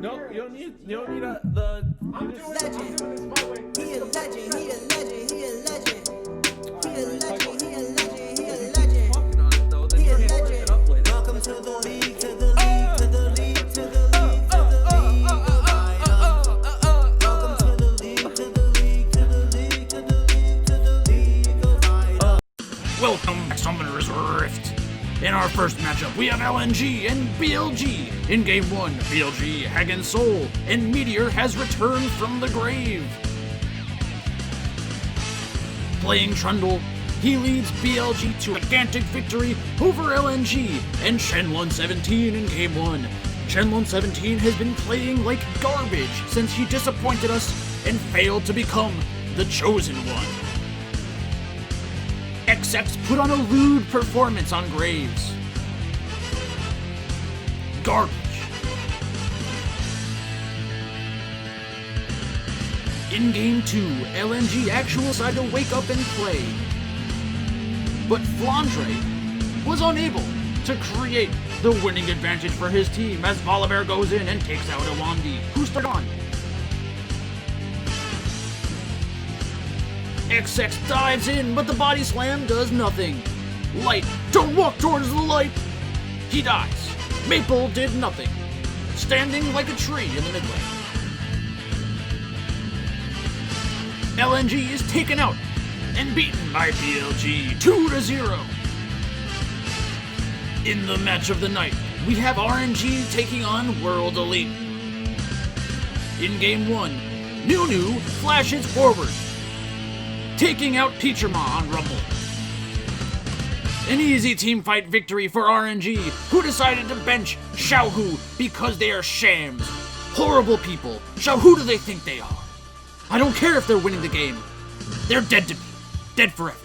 No, you don't need the. I'm doing this my way. He a legend, he a legend, he a legend. He a legend, he a legend, he a legend. Talking on it though, then He you a can't put it up legend. later. Welcome to the league, to the league, to the league, to the league, to the league of idols. Welcome to the league, to the league, to the league, to the league, to the league of idols. Welcome to Summoner's Rift. In our first matchup, we have LNG and BLG. In Game 1, BLG, Hagen's Soul, and Meteor has returned from the grave. Playing Trundle, he leads BLG to a gigantic victory over LNG and Shenlong 17 in Game 1. Shenlong 17 has been playing like garbage since he disappointed us and failed to become the Chosen One. XX put on a lewd performance on Graves. Garbage. In Game 2, LNG actually decided to wake up and play. But Flandre was unable to create the winning advantage for his team as Volibear goes in and takes out Awandi, who started on. XX dives in, but the body slam does nothing. Light, don't walk towards the light! He dies. Maple did nothing, standing like a tree in the mid lane. LNG is taken out and beaten by BLG 2-0. In the match of the night, we have RNG taking on World Elite. In Game 1, Nunu flashes forward, taking out Teacher Ma on Rumble. An easy teamfight victory for RNG, who decided to bench Xiaohu because they are shams. Horrible people. Who do they think they are? I don't care if they're winning the game. They're dead to me. Dead forever.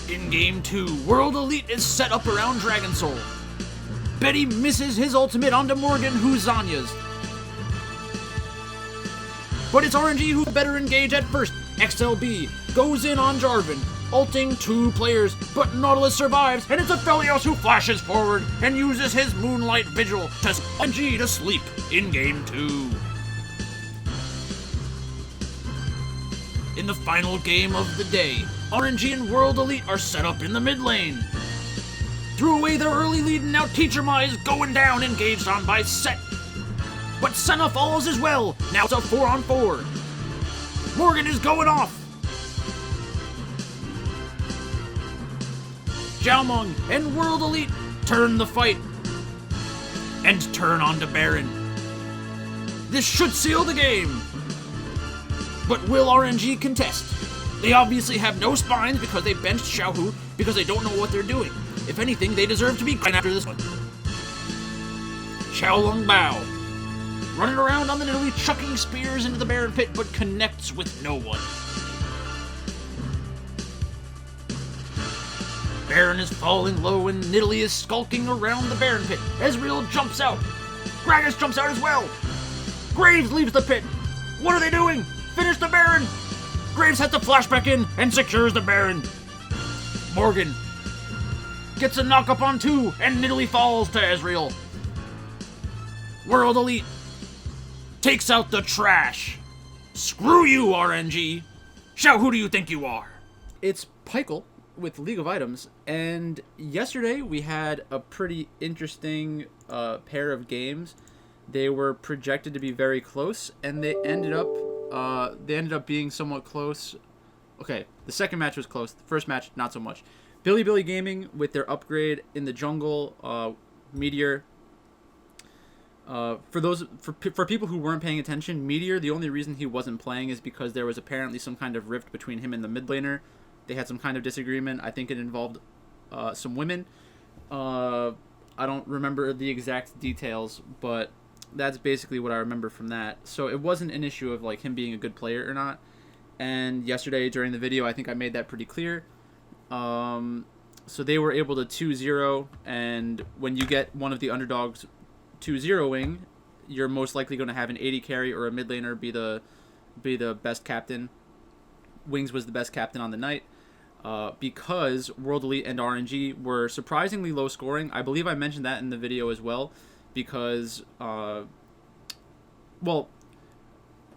In Game 2, World Elite is set up around Dragon Soul. Betty misses his ultimate onto Morgan, who Zanya's. But it's RNG who better engage at first. XLB goes in on Jarvan, ulting 2 players, but Nautilus survives, and it's Aphelios who flashes forward and uses his Moonlight Vigil to send RNG to sleep in Game 2. In the final game of the day, RNG and World Elite are set up in the mid lane. Threw away their early lead, and now Teacher Ma is going down, engaged on by Set. But Senna falls as well. Now it's a 4-on-4. Morgan is going off. Xiaomeng and World Elite turn the fight and turn on to Baron. This should seal the game. But will RNG contest? They obviously have no spines because they benched Xiaohu because they don't know what they're doing. If anything, they deserve to be gone after this one. Xiaolong Bao, running around on the Nidalee, chucking spears into the Baron pit, but connects with no one. Baron is falling low, and Nidalee is skulking around the Baron pit. Ezreal jumps out. Gragas jumps out as well. Graves leaves the pit. What are they doing? Finish the Baron! Graves has to flash back in and secures the Baron. Morgan gets a knock-up on 2, and Nidalee falls to Ezreal. World Elite takes out the trash. Screw you, RNG. Who do you think you are? It's Pykel with League of Items, and yesterday we had a pretty interesting pair of games. They were projected to be very close, and they ended up being somewhat close. Okay, the second match was close. The first match, not so much. Billy Gaming with their upgrade in the jungle, Meteor. For people who weren't paying attention, Meteor, the only reason he wasn't playing is because there was apparently some kind of rift between him and the mid laner. They had some kind of disagreement. I think it involved some women. I don't remember the exact details, but that's basically what I remember from that. So it wasn't an issue of like him being a good player or not. And yesterday during the video, I think I made that pretty clear. So they were able to 2-0, and when you get one of the underdogs 2-0ing, you're most likely going to have an 80 carry or a mid laner be the best captain. Wings was the best captain on the night. because World Elite and RNG were surprisingly low scoring. I believe I mentioned that in the video as well, because,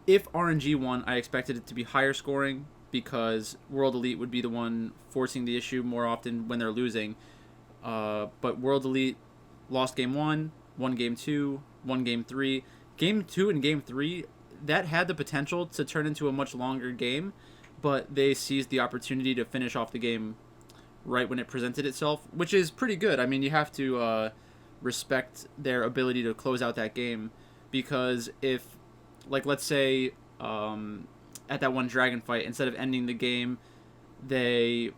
if RNG won, I expected it to be higher scoring, because World Elite would be the one forcing the issue more often when they're losing. But World Elite lost game 1, won game 2, won game 3. Game 2 and game 3, that had the potential to turn into a much longer game, but they seized the opportunity to finish off the game right when it presented itself, which is pretty good. I mean, you have to respect their ability to close out that game, because if, like, let's say at that one dragon fight, instead of ending the game, they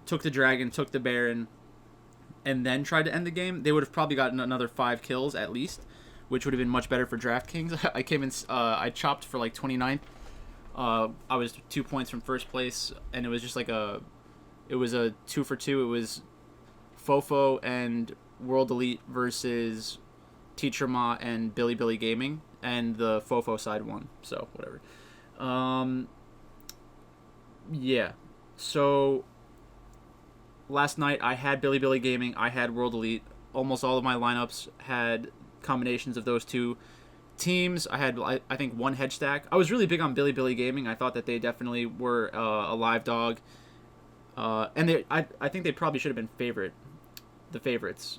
took the dragon, took the baron, and then tried to end the game, they would have probably gotten another 5 kills at least, which would have been much better for Draftkings. I came in, I chopped for like 29th. I was 2 points from first place, and it was just like it was a 2 for 2. It was Fofo and World Elite versus Teacher Ma and Billy Gaming, and the Fofo side won, so whatever. Yeah, so last night I had Billy Gaming, I had World Elite. Almost all of my lineups had combinations of those two teams. I had, I think, one hedge stack. I was really big on Billy Gaming. I thought that they definitely were a live dog, and I think they probably should have been the favorites,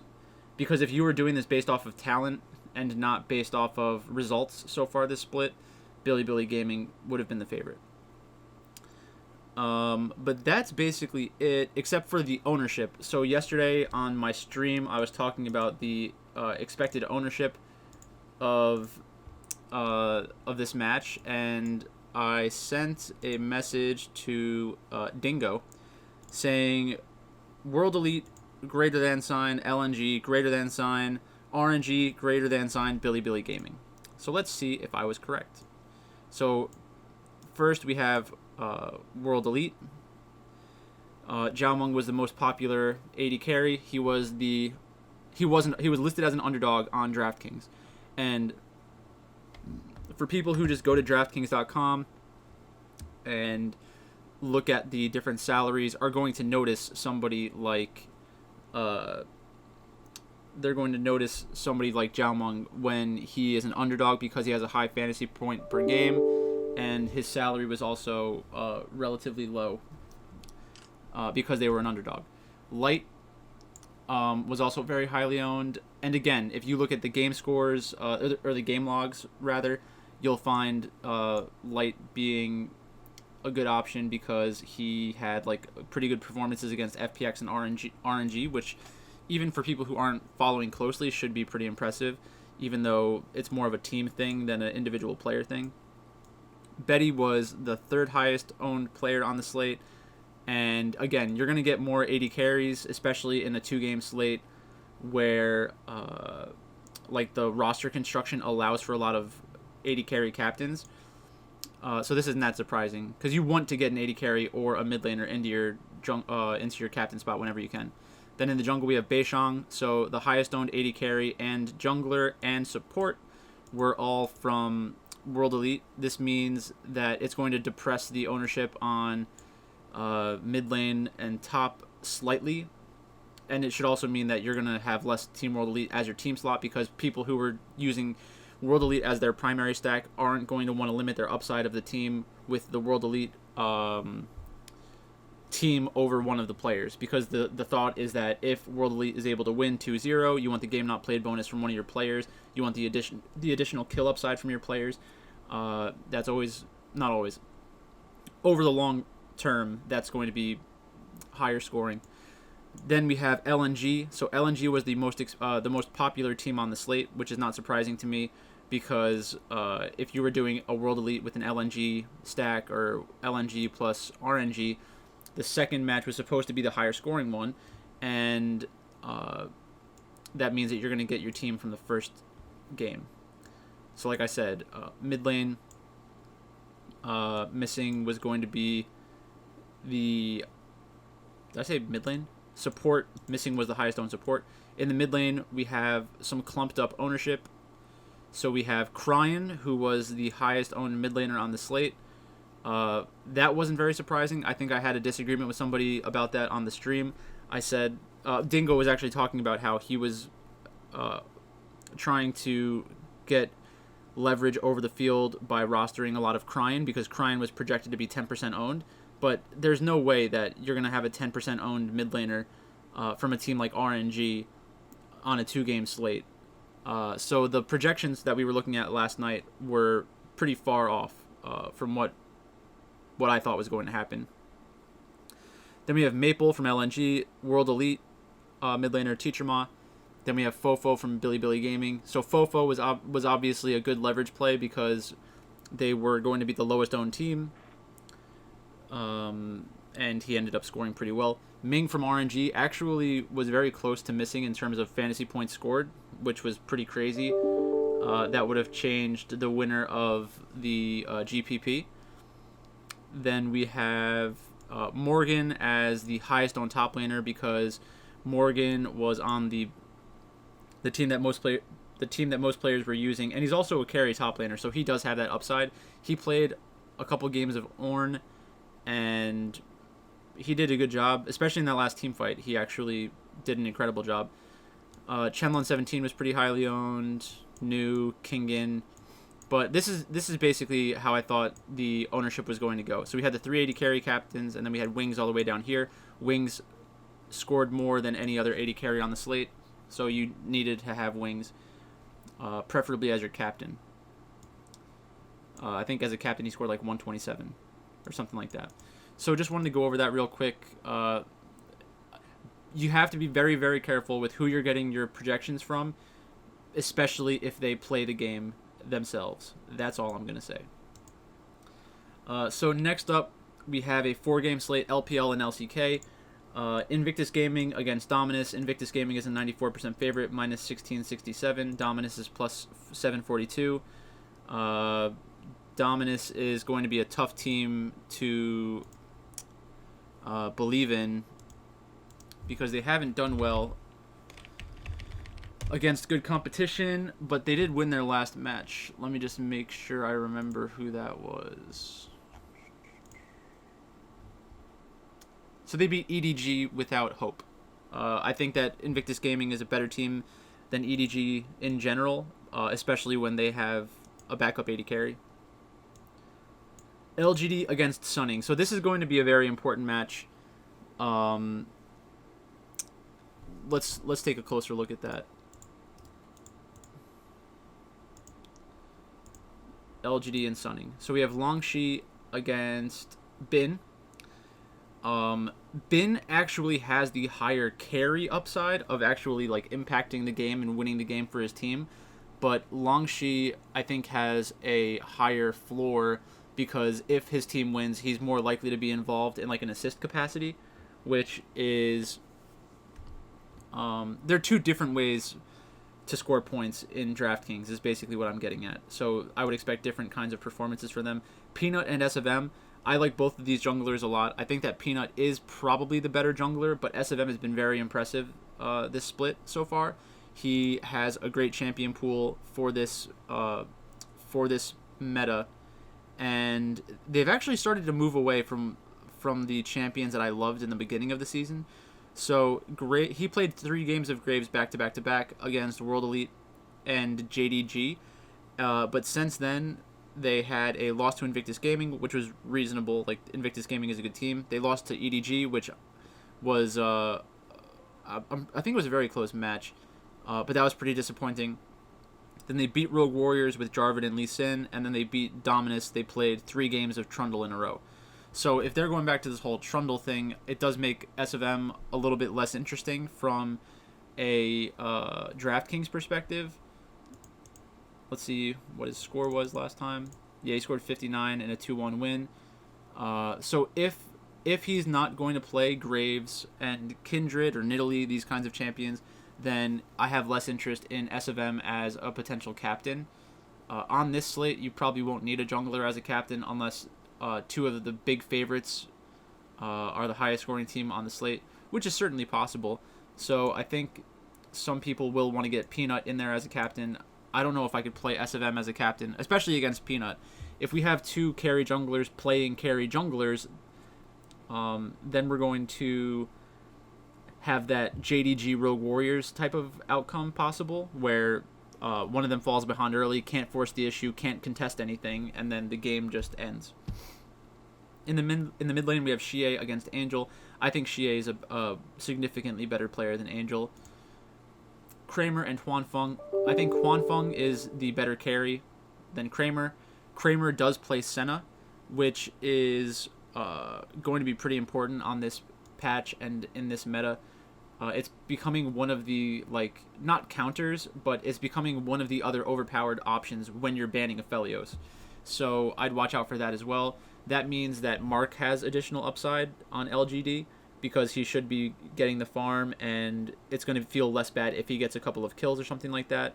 because if you were doing this based off of talent and not based off of results so far this split, Billy Gaming would have been the favorite. But that's basically it, except for the ownership. So yesterday on my stream, I was talking about the expected ownership of this match, and I sent a message to Dingo saying World Elite greater than sign, LNG greater than sign, RNG greater than sign, Billy Gaming. So let's see if I was correct. So first we have World Elite. Zhao Meng was the most popular AD carry. He was listed as an underdog on Draftkings. And for people who just go to DraftKings.com and look at the different salaries, are going to notice somebody like Zhao Meng when he is an underdog, because he has a high fantasy point per game, and his salary was also relatively low because they were an underdog. Light was also very highly owned, and again, if you look at the game scores or the game logs rather, you'll find Light being a good option, because he had like pretty good performances against FPX and RNG, which even for people who aren't following closely should be pretty impressive, even though it's more of a team thing than an individual player thing. Betty was the third highest owned player on the slate, and again, you're going to get more AD carries, especially in a 2-game slate where like the roster construction allows for a lot of AD carry captains. So this isn't that surprising, because you want to get an AD carry or a mid laner into your captain spot whenever you can. Then in the jungle we have Beishang, so the highest owned AD carry and jungler and support were all from World Elite. This means that it's going to depress the ownership on mid lane and top slightly, and it should also mean that you're going to have less Team World Elite as your team slot, because people who were using World Elite as their primary stack aren't going to want to limit their upside of the team with the World Elite team over one of the players, because the thought is that if World Elite is able to win 2-0, you want the game not played bonus from one of your players, you want the additional kill upside from your players. That's always, not always, over the long term, that's going to be higher scoring. Then we have LNG. So LNG was the most popular team on the slate, which is not surprising to me, because if you were doing a World Elite with an LNG stack or LNG plus RNG, the second match was supposed to be the higher scoring one, and that means that you're going to get your team from the first game. So like I said, mid lane missing was going to be the... Did I say mid lane? Support missing was the highest owned support. In the mid lane, we have some clumped up ownership. So we have Cryan, who was the highest owned mid laner on the slate. That wasn't very surprising. I think I had a disagreement with somebody about that on the stream. I said Dingo was actually talking about how he was trying to get leverage over the field by rostering a lot of Cryan because Cryan was projected to be 10% owned. But there's no way that you're going to have a 10% owned mid laner from a team like RNG on a 2-game slate. So the projections that we were looking at last night were pretty far off from what I thought was going to happen. Then we have Maple from LNG, World Elite, mid laner Teacher Ma. Then we have Fofo from Billy Gaming. So Fofo was obviously a good leverage play because they were going to be the lowest owned team. And he ended up scoring pretty well. Ming from RNG actually was very close to missing in terms of fantasy points scored, which was pretty crazy. That would have changed the winner of the GPP. Then we have Morgan as the highest owned top laner because Morgan was on the team that most players were using, and he's also a carry top laner, so he does have that upside. He played a couple games of Ornn, and he did a good job, especially in that last team fight. He actually did an incredible job. Chenlong 17 was pretty highly owned. New Kingin. But this is basically how I thought the ownership was going to go. So we had the 380 carry captains, and then we had Wings all the way down here. Wings scored more than any other 80 carry on the slate, so you needed to have Wings, preferably as your captain. I think as a captain he scored like 127 or something like that. So just wanted to go over that real quick. You have to be very, very careful with who you're getting your projections from, especially if they play the game themselves. That's all I'm going to say. So next up, we have a 4-game slate, LPL and LCK. Invictus Gaming against Dominus. Invictus Gaming is a 94% favorite, minus 1667. Dominus is plus 742. Dominus is going to be a tough team to believe in because they haven't done well against good competition, but they did win their last match. Let me just make sure I remember who that was. So they beat EDG without hope. I think that Invictus Gaming is a better team than EDG in general, especially when they have a backup 80 carry. LGD against Sunning. So this is going to be a very important match. Let's take a closer look at that. LGD and Sunning. So we have Longshi against Bin. Bin actually has the higher carry upside of actually like impacting the game and winning the game for his team, but Longshi I think has a higher floor because if his team wins, he's more likely to be involved in like an assist capacity, which is there are two different ways to score points in Draftkings is basically what I'm getting at. So I would expect different kinds of performances for them. Peanut and SFM, I like both of these junglers a lot. I think that Peanut is probably the better jungler, but SFM has been very impressive this split so far. He has a great champion pool for this meta, and they've actually started to move away from the champions that I loved in the beginning of the season. So he played 3 games of Graves back to back against World Elite and JDG, but since then they had a loss to Invictus Gaming, which was reasonable. Like Invictus Gaming is a good team. They lost to EDG, which was I think it was a very close match, but that was pretty disappointing. Then they beat Rogue Warriors with Jarvan and Lee Sin, and then they beat Dominus. They played 3 games of Trundle in a row. So if they're going back to this whole Trundle thing, it does make SFM a little bit less interesting from a DraftKings perspective. Let's see what his score was last time. Yeah, he scored 59 in a 2-1 win. So if he's not going to play Graves and Kindred or Nidalee, these kinds of champions, then I have less interest in SFM as a potential captain. On this slate, you probably won't need a jungler as a captain unless 2 of the big favorites are the highest scoring team on the slate, which is certainly possible. So I think some people will want to get Peanut in there as a captain. I don't know if I could play S of M as a captain, especially against Peanut. If we have 2 carry junglers playing carry junglers, then we're going to have that JDG Rogue Warriors type of outcome possible, where one of them falls behind early, can't force the issue, can't contest anything, and then the game just ends. In the mid lane, we have Xie against Angel. I think Xie is a significantly better player than Angel. Kramer and Huanfeng. I think Huanfeng is the better carry than Kramer. Kramer does play Senna, which is going to be pretty important on this patch and in this meta. It's becoming one of the, like, not counters, but it's becoming one of the other overpowered options when you're banning Aphelios. So I'd watch out for that as well. That means that Mark has additional upside on LGD, because he should be getting the farm, and it's going to feel less bad if he gets a couple of kills or something like that.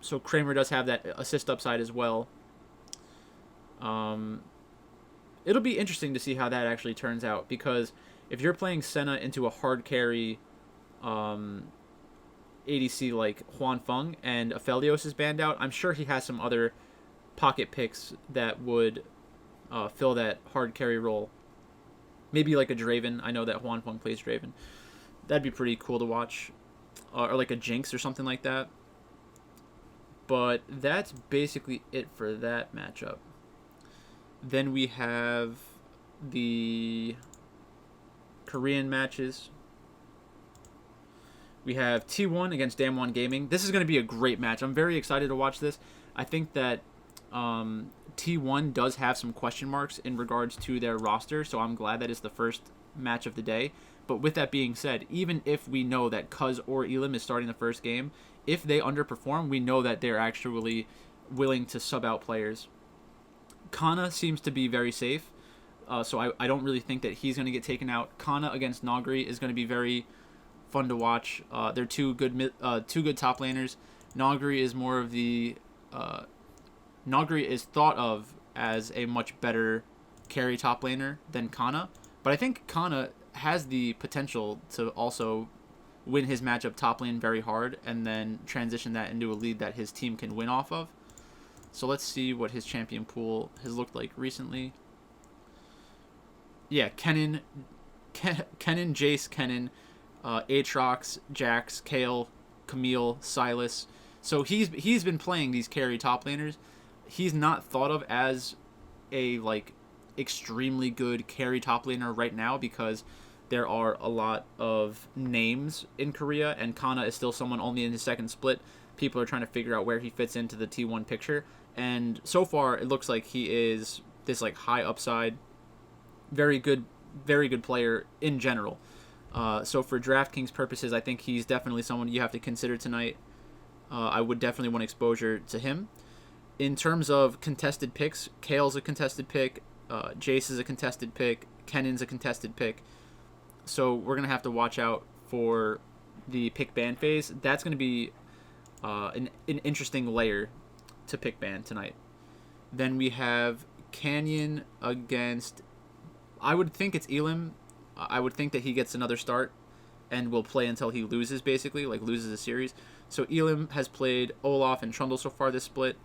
So Kramer does have that assist upside as well. It'll be interesting to see how that actually turns out, because if you're playing Senna into a hard carry ADC like Huanfeng and Aphelios is banned out, I'm sure he has some other pocket picks that would fill that hard carry role. Maybe like a Draven. I know that Huanfeng plays Draven. That'd be pretty cool to watch. Or like a Jinx or something like that. But that's basically it for that matchup. Then we have the Korean matches. We have T1 against Damwon Gaming. This is going to be a great match. I'm very excited to watch this. I think that T1 does have some question marks in regards to their roster, so I'm glad that it's the first match of the day. But with that being said, even if we know that Cuz or Elim is starting the first game, if they underperform, we know that they're actually willing to sub out players. Kana seems to be very safe, so I don't really think that he's going to get taken out. Kana against Nagri is going to be very fun to watch. They're two good top laners. Nagri is more of the Nagri is thought of as a much better carry top laner than Kana, but I think Kana has the potential to also win his matchup top lane very hard and then transition that into a lead that his team can win off of. So let's see what his champion pool has looked like recently. Yeah, Kennen, Jace, Kennen, Aatrox, Jax, Kayle, Camille, Silas. So he's been playing these carry top laners. He's not thought of as a like extremely good carry top laner right now because there are a lot of names in Korea, and Kana is still someone only in his second split. People are trying to figure out where he fits into the T1 picture, and so far it looks like he is this like high upside, very good player in general. So for Draftkings purposes, I think he's definitely someone you have to consider tonight. I would definitely want exposure to him. In terms of contested picks, Kale's a contested pick, Jace is a contested pick, Kennen's a contested pick. So we're going to have to watch out for the pick ban phase. That's going to be an interesting layer to pick ban tonight. Then we have Canyon against, I would think it's Elim. I would think that he gets another start and will play until he loses, basically, like loses a series. So Elim has played Olaf and Trundle so far this split.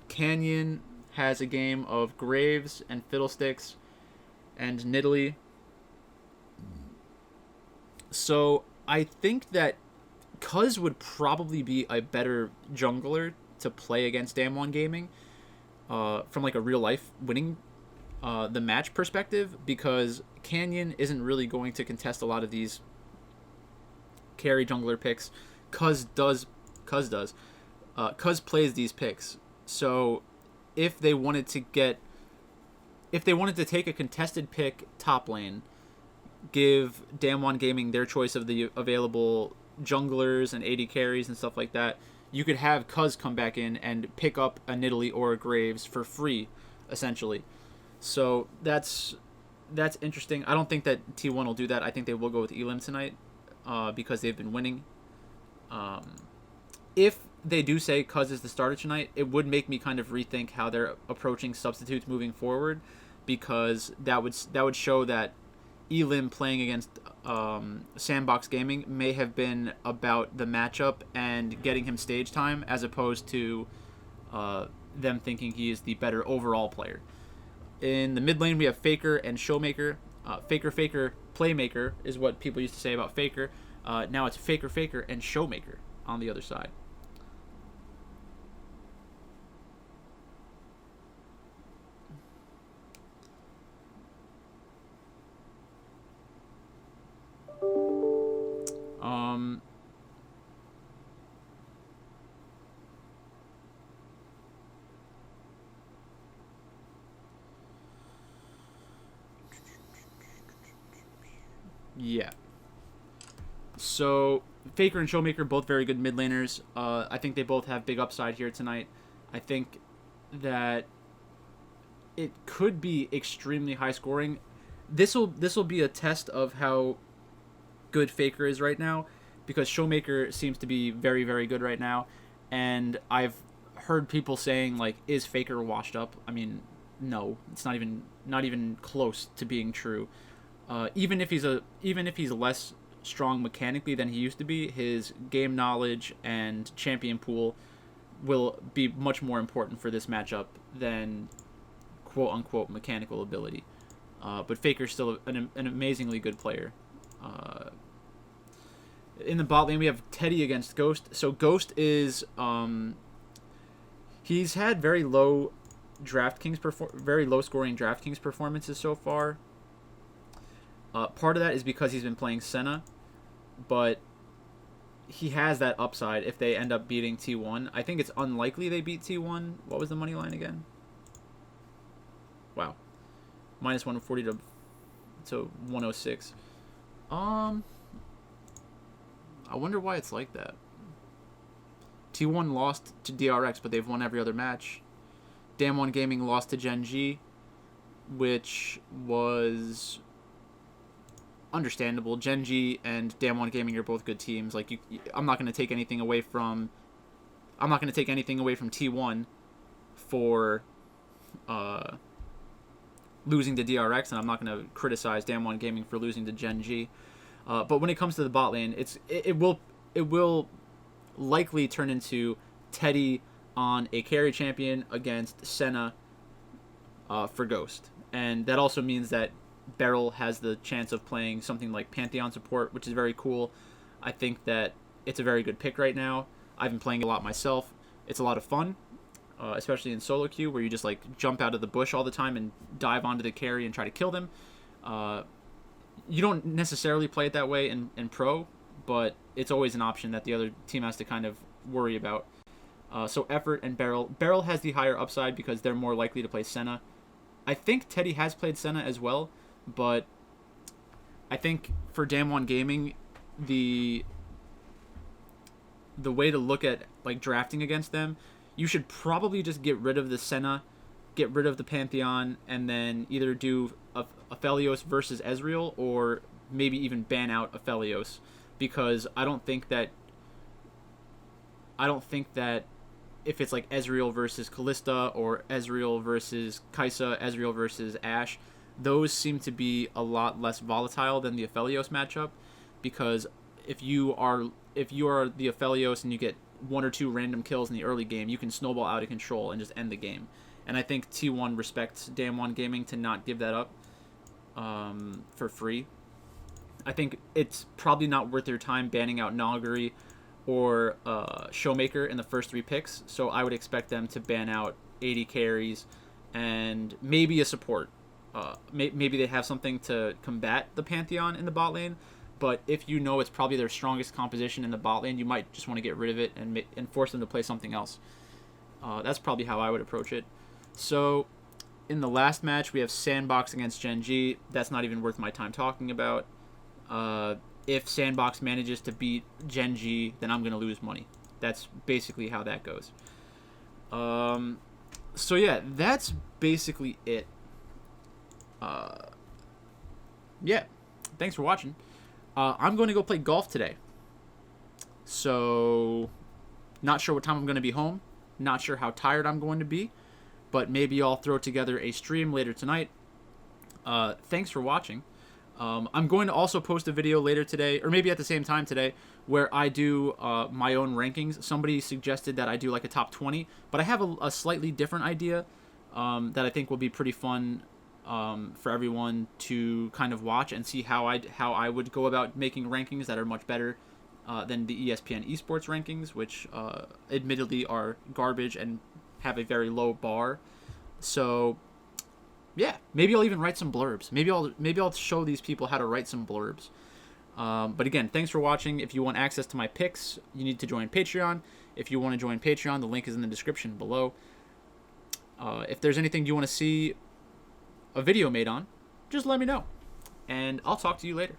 Canyon has a game of Graves and Fiddlesticks and Nidalee. So I think that Cuz would probably be a better jungler to play against Damwon Gaming from like a real life winning the match perspective, because Canyon isn't really going to contest a lot of these carry jungler picks. Cuz plays these picks. So if they wanted to take a contested pick top lane, give Damwon Gaming their choice of the available junglers and AD carries and stuff like that, you could have Cuz come back in and pick up a Nidalee or a Graves for free, essentially. So that's interesting. I don't think that T1 will do that. I think they will go with Elim tonight because they've been winning. If they do say Cuz is the starter tonight, it would make me kind of rethink how they're approaching substitutes moving forward, because that would show that Elim playing against Sandbox Gaming may have been about the matchup and getting him stage time, as opposed to them thinking he is the better overall player. In the mid lane, we have Faker and Showmaker. Faker, Playmaker is what people used to say about Faker. Now it's Faker, and Showmaker on the other side. Yeah. So Faker and Showmaker, both very good mid laners. I think they both have big upside here tonight. I think that it could be extremely high scoring. This will be a test of how good Faker is right now, because Showmaker seems to be very, very good right now, and I've heard people saying, like, is Faker washed up? I mean, no, it's not even close to being true. Even if he's less strong mechanically than he used to be, his game knowledge and champion pool will be much more important for this matchup than quote unquote mechanical ability. But Faker's still an amazingly good player. In the bot lane, we have Teddy against Ghost. So Ghost is he's had very low scoring DraftKings performances so far. Part of that is because he's been playing Senna, but he has that upside if they end up beating T1. I think it's unlikely they beat T1. What was the money line again? Wow. Minus 140 to 106. I wonder why it's like that. T1 lost to DRX, but they've won every other match. Damwon Gaming lost to Gen G, which was understandable. Gen G and Damwon Gaming are both good teams. Like, I'm not going to take anything away from T1 for losing to DRX, and I'm not going to criticize Damwon Gaming for losing to Gen G. But when it comes to the bot lane, it will likely turn into Teddy on a carry champion against Senna for Ghost, and that also means that Beryl has the chance of playing something like Pantheon support, which is very cool. I think that it's a very good pick right now. I've been playing a lot myself. It's a lot of fun, especially in solo queue, where you just like jump out of the bush all the time and dive onto the carry and try to kill them. You don't necessarily play it that way in pro, but it's always an option that the other team has to kind of worry about. So Effort and Beryl has the higher upside because they're more likely to play Senna. I think Teddy has played Senna as well, but I think for Damwon Gaming, the way to look at like drafting against them, you should probably just get rid of the Senna, get rid of the Pantheon, and then either do Aphelios versus Ezreal, or maybe even ban out Aphelios, because I don't think that if it's like Ezreal versus Kalista or Ezreal versus Kai'Sa, Ezreal versus Ashe, those seem to be a lot less volatile than the Aphelios matchup, because if you are the Aphelios and you get one or two random kills in the early game, you can snowball out of control and just end the game. And I think T1 respects Damwon Gaming to not give that up for free. I think it's probably not worth their time banning out Nalgiri or Showmaker in the first 3 picks, so I would expect them to ban out 80 carries and maybe a support. Maybe they have something to combat the Pantheon in the bot lane, but if you know it's probably their strongest composition in the bot lane, you might just want to get rid of it and force them to play something else. That's probably how I would approach it. So in the last match, we have Sandbox against Gen G. That's not even worth my time talking about. If Sandbox manages to beat Gen G, then I'm going to lose money. That's basically how that goes. So yeah, that's basically it. Yeah, thanks for watching. I'm going to go play golf today. So, not sure what time I'm going to be home. Not sure how tired I'm going to be. But maybe I'll throw together a stream later tonight. Thanks for watching. I'm going to also post a video later today, or maybe at the same time today, where I do my own rankings. Somebody suggested that I do like a top 20, but I have a slightly different idea that I think will be pretty fun for everyone to kind of watch and see how I would go about making rankings that are much better than the ESPN esports rankings, which admittedly are garbage and have a very low bar. So yeah, maybe I'll even write some blurbs. Maybe I'll show these people how to write some blurbs. But again, thanks for watching. If you want access to my picks, you need to join Patreon. If you want to join Patreon, the link is in the description below. If there's anything you want to see a video made on, just let me know. And I'll talk to you later.